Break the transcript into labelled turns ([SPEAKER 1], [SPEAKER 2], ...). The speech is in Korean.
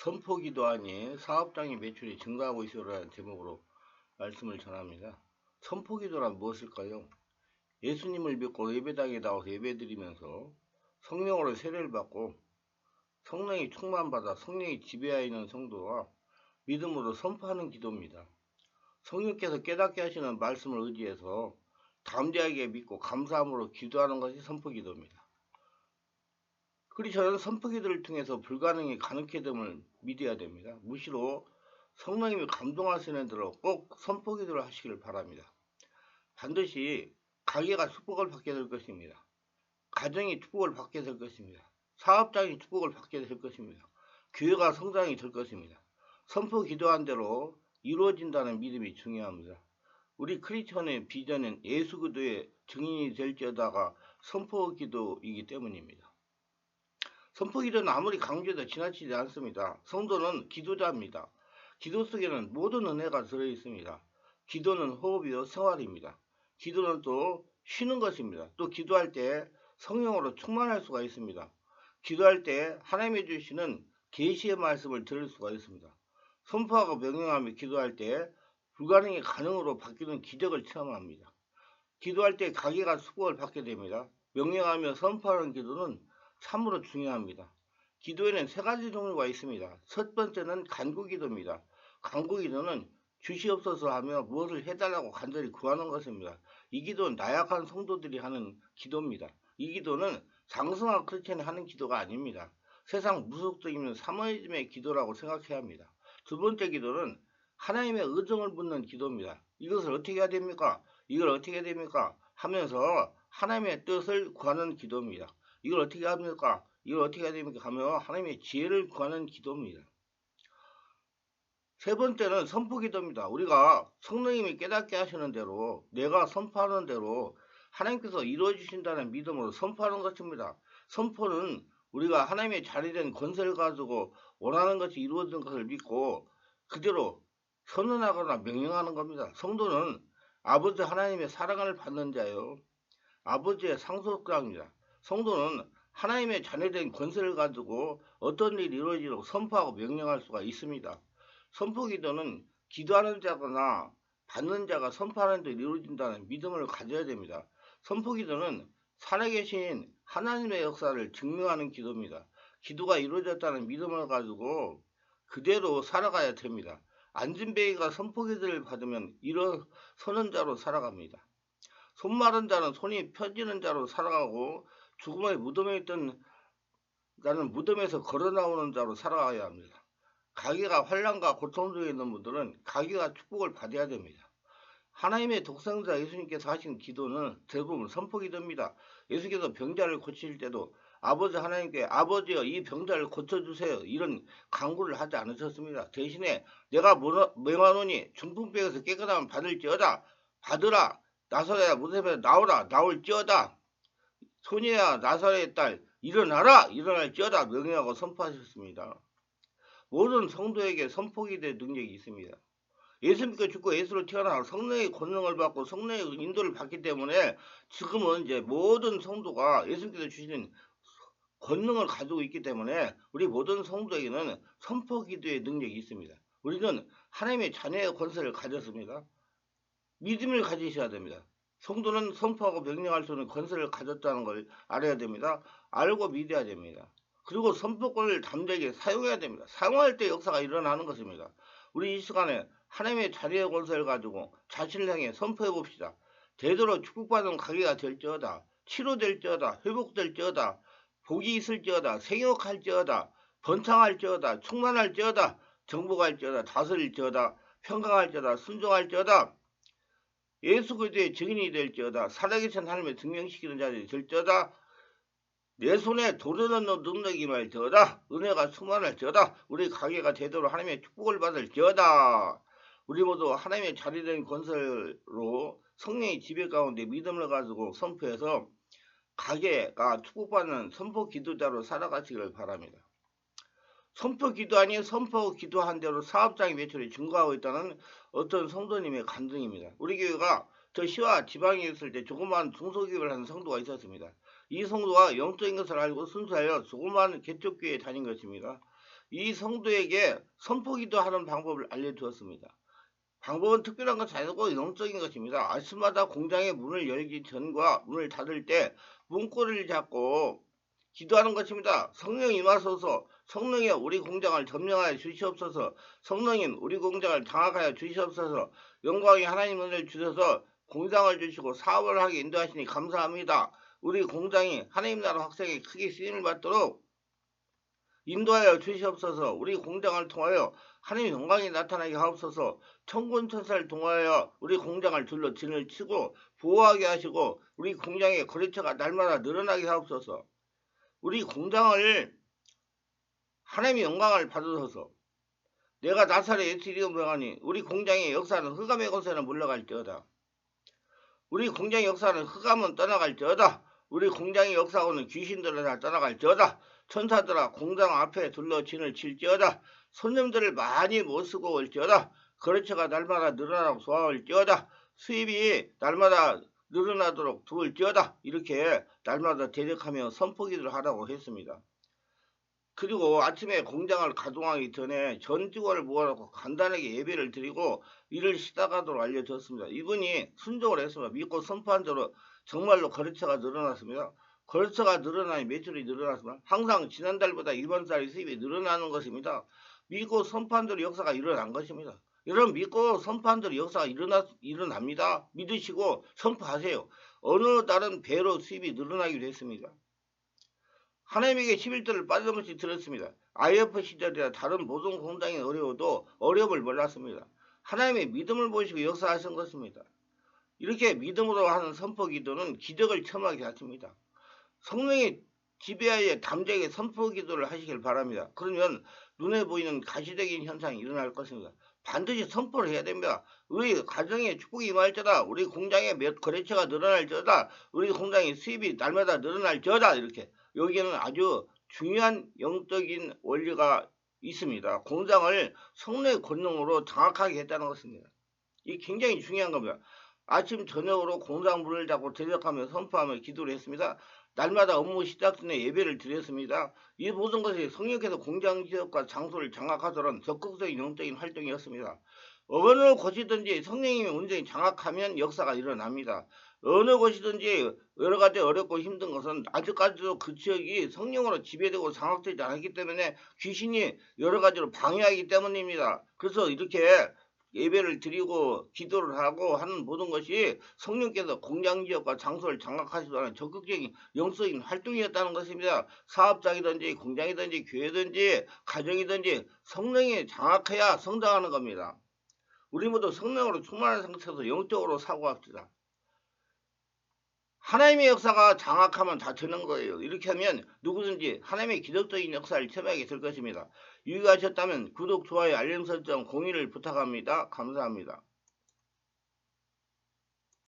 [SPEAKER 1] 선포기도 아닌 사업장의 매출이 증가하고 있어라는 제목으로 말씀을 전합니다. 선포기도란 무엇일까요? 예수님을 믿고 예배당에 나와서 예배드리면서 성령으로 세례를 받고 성령이 충만받아 성령이 지배하여 있는 성도와 믿음으로 선포하는 기도입니다. 성령께서 깨닫게 하시는 말씀을 의지해서 담대하게 믿고 감사함으로 기도하는 것이 선포기도입니다. 크리스천은 선포기도를 통해서 불가능이 가능케 됨을 믿어야 됩니다. 무시로 성령님이 감동하시는 대로 꼭 선포기도를 하시길 바랍니다. 반드시 가게가 축복을 받게 될 것입니다. 가정이 축복을 받게 될 것입니다. 사업장이 축복을 받게 될 것입니다. 교회가 성장이 될 것입니다. 선포 기도한 대로 이루어진다는 믿음이 중요합니다. 우리 크리스천의 비전은 예수 그리스도의 증인이 될지어다가 선포 기도이기 때문입니다. 선포 기도는 아무리 강조해도 지나치지 않습니다. 성도는 기도자입니다. 기도 속에는 모든 은혜가 들어있습니다. 기도는 호흡이요 생활입니다. 기도는 또 쉬는 것입니다. 또 기도할 때 성령으로 충만할 수가 있습니다. 기도할 때 하나님이 주시는 계시의 말씀을 들을 수가 있습니다. 선포하고 명령하며 기도할 때 불가능이 가능으로 바뀌는 기적을 체험합니다. 기도할 때 가게가 축복을 받게 됩니다. 명령하며 선포하는 기도는 참으로 중요합니다. 기도에는 세 가지 종류가 있습니다. 첫 번째는 간구기도입니다. 간구기도는 주시옵소서 하며 무엇을 해달라고 간절히 구하는 것입니다. 이 기도는 나약한 성도들이 하는 기도입니다. 이 기도는 장성한 크리스천이 하는 기도가 아닙니다. 세상 무속적인 사모니즘의 기도라고 생각해야 합니다. 두 번째 기도는 하나님의 의정을 묻는 기도입니다. 이것을 어떻게 해야 됩니까? 이걸 어떻게 해야 됩니까? 하면서 하나님의 뜻을 구하는 기도입니다. 이걸 어떻게 합니까? 이걸 어떻게 해야 됩니까? 하며 하나님의 지혜를 구하는 기도입니다. 세 번째는 선포기도입니다. 우리가 성령님이 깨닫게 하시는 대로 내가 선포하는 대로 하나님께서 이루어 주신다는 믿음으로 선포하는 것입니다. 선포는 우리가 하나님의 자리된 권세를 가지고 원하는 것이 이루어진 것을 믿고 그대로 선언하거나 명령하는 겁니다. 성도는 아버지 하나님의 사랑을 받는 자요, 아버지의 상속자입니다. 성도는 하나님의 자녀된 권세를 가지고 어떤 일이 이루어지도록 선포하고 명령할 수가 있습니다. 선포기도는 기도하는 자거나 받는 자가 선포하는 데 이루어진다는 믿음을 가져야 됩니다. 선포기도는 살아계신 하나님의 역사를 증명하는 기도입니다. 기도가 이루어졌다는 믿음을 가지고 그대로 살아가야 됩니다. 안진뱅이가 선포기도를 받으면 일어서는 자로 살아갑니다. 손 마른 자는 손이 펴지는 자로 살아가고 죽음의 무덤에 있던 자는 무덤에서 걸어 나오는 자로 살아가야 합니다. 가게가 환난과 고통 중에 있는 분들은 가게가 축복을 받아야 됩니다. 하나님의 독생자 예수님께서 하신 기도는 대부분 선포기도입니다. 예수께서 병자를 고치실 때도 아버지 하나님께 아버지여 이 병자를 고쳐주세요 이런 간구를 하지 않으셨습니다. 대신에 내가 명하노니 중풍병에서 깨끗함을 받을지어다 받으라 나사렛야 무덤에서 나오라 나올지어다 소녀야 나사렛의 딸 일어나라 일어날지어다 명령하고 선포하셨습니다. 모든 성도에게 선포기도의 능력이 있습니다. 예수 믿고 죽고 예수로 태어나 성령의 권능을 받고 성령의 인도를 받기 때문에 지금은 이제 모든 성도가 예수님께서 주시는 권능을 가지고 있기 때문에 우리 모든 성도에게는 선포기도의 능력이 있습니다. 우리는 하나님의 자녀의 권세를 가졌습니다. 믿음을 가지셔야 됩니다. 성도는 선포하고 명령할 수 있는 권세를 가졌다는 걸 알아야 됩니다. 알고 믿어야 됩니다. 그리고 선포권을 담대하게 사용해야 됩니다. 사용할 때 역사가 일어나는 것입니다. 우리 이 시간에 하나님의 자리의 권세를 가지고 자신을 향해 선포해 봅시다. 되도록 축복받은 가게가 될지어다. 치료될지어다. 회복될지어다. 복이 있을지어다. 생육할지어다. 번창할지어다. 충만할지어다. 정복할지어다. 다스릴지어다. 평강할지어다. 순종할지어다. 예수 그리스도의 증인이 될지어다. 살아계신 하나님의 증명시키는 자들이 될지어다. 내 손에 돌을 넣는 능력이 말지어다. 은혜가 충만할지어다. 우리 가게가 제대로 하나님의 축복을 받을지어다. 우리 모두 하나님의 자리된 권세로 성령의 지배 가운데 믿음을 가지고 선포해서 가게가 축복받는 선포 기도자로 살아가시기를 바랍니다. 선포 기도 아닌 선포 기도한 대로 사업장의 매출이 증가하고 있다는 어떤 성도님의 간증입니다. 우리 교회가 저 시와 지방에 있을 때 조그마한 중소기업을 하는 성도가 있었습니다. 이 성도가 영적인 것을 알고 순수하여 조그마한 개척교회에 다닌 것입니다. 이 성도에게 선포기도 하는 방법을 알려주었습니다. 방법은 특별한 것이 아니고 영적인 것입니다. 아침마다 공장의 문을 열기 전과 문을 닫을 때 문고리를 잡고 기도하는 것입니다. 성령 임하소서, 성령이여 우리 공장을 점령하여 주시옵소서, 성령님 우리 공장을 장악하여 주시옵소서, 영광의 하나님 은혜를 주셔서 공장을 주시고 사업을 하게 인도하시니 감사합니다. 우리 공장이 하나님 나라 확장에 크게 쓰임을 받도록 인도하여 주시옵소서. 우리 공장을 통하여 하나님의 영광이 나타나게 하옵소서. 천군 천사를 통하여 우리 공장을 둘러 진을 치고 보호하게 하시고 우리 공장의 거래처가 날마다 늘어나게 하옵소서. 우리 공장을 하나님의 영광을 받으소서. 내가 나사렛 예수를 명하니 우리 공장의 역사는 흑암의 곳에는 물러갈지어다. 우리 공장의 역사는 흑암은 떠나갈지어다. 우리 공장의 역사하고는 귀신들은 다 떠나갈지어다. 천사들아 공장 앞에 둘러 진을 칠지어다. 손님들을 많이 못 쓰고 올지어다. 거래처가 날마다 늘어나고 소화올지어다. 수입이 날마다 늘어나도록 도울지어다. 이렇게 날마다 대적하며 선포기를 하라고 했습니다. 그리고 아침에 공장을 가동하기 전에 전 직원을 모아놓고 간단하게 예배를 드리고 일을 시작하도록 알려줬습니다. 이분이 순종을 했습니다. 믿고 선포한 대로 정말로 거래처가 늘어났습니다. 거래처가 늘어나니 매출이 늘어났습니다. 항상 지난달보다 이번 달의 수입이 늘어나는 것입니다. 믿고 선포한 대로 역사가 일어난 것입니다. 여러분 믿고 선포한 대로 역사가 일어납니다. 믿으시고 선포하세요. 어느 달은 배로 수입이 늘어나기도 했습니다. 하나님에게 11조를 빠짐없이 드렸습니다. IF 시절이나 다른 모든 공장이 어려워도 어려움을 몰랐습니다. 하나님의 믿음을 보시고 역사하신 것입니다. 이렇게 믿음으로 하는 선포 기도는 기적을 체험하게 하십니다. 성령의 지배하에 담대하게 선포 기도를 하시길 바랍니다. 그러면 눈에 보이는 가시적인 현상이 일어날 것입니다. 반드시 선포를 해야 됩니다. 우리 가정에 축복이 임할지어다. 우리 공장에 몇 거래처가 늘어날지어다. 우리 공장의 수입이 날마다 늘어날지어다. 이렇게 여기에는 아주 중요한 영적인 원리가 있습니다. 공장을 성령의 권능으로 장악하게 했다는 것입니다. 이게 굉장히 중요한 겁니다. 아침 저녁으로 공장 문을 닫고 대적하며 선포하며 기도를 했습니다. 날마다 업무 시작 전에 예배를 드렸습니다. 이 모든 것이 성령께서 공장 지역과 장소를 장악하도록 적극적인 영적인 활동이었습니다. 어느 곳이든지 성령님이 온전히 장악하면 역사가 일어납니다. 어느 곳이든지 여러 가지 어렵고 힘든 것은 아직까지도 그 지역이 성령으로 지배되고 장악되지 않았기 때문에 귀신이 여러 가지로 방해하기 때문입니다. 그래서 이렇게 예배를 드리고 기도를 하고 하는 모든 것이 성령께서 공장지역과 장소를 장악하시도록 적극적인 영적인 활동이었다는 것입니다. 사업장이든지 공장이든지 교회든지 가정이든지 성령이 장악해야 성장하는 겁니다. 우리 모두 성령으로 충만한 상태에서 영적으로 사고합시다. 하나님의 역사가 장악하면 다 되는 거예요. 이렇게 하면 누구든지 하나님의 기적적인 역사를 체험하게 될 것입니다. 유익하셨다면 구독, 좋아요, 알림 설정, 공유를 부탁합니다. 감사합니다.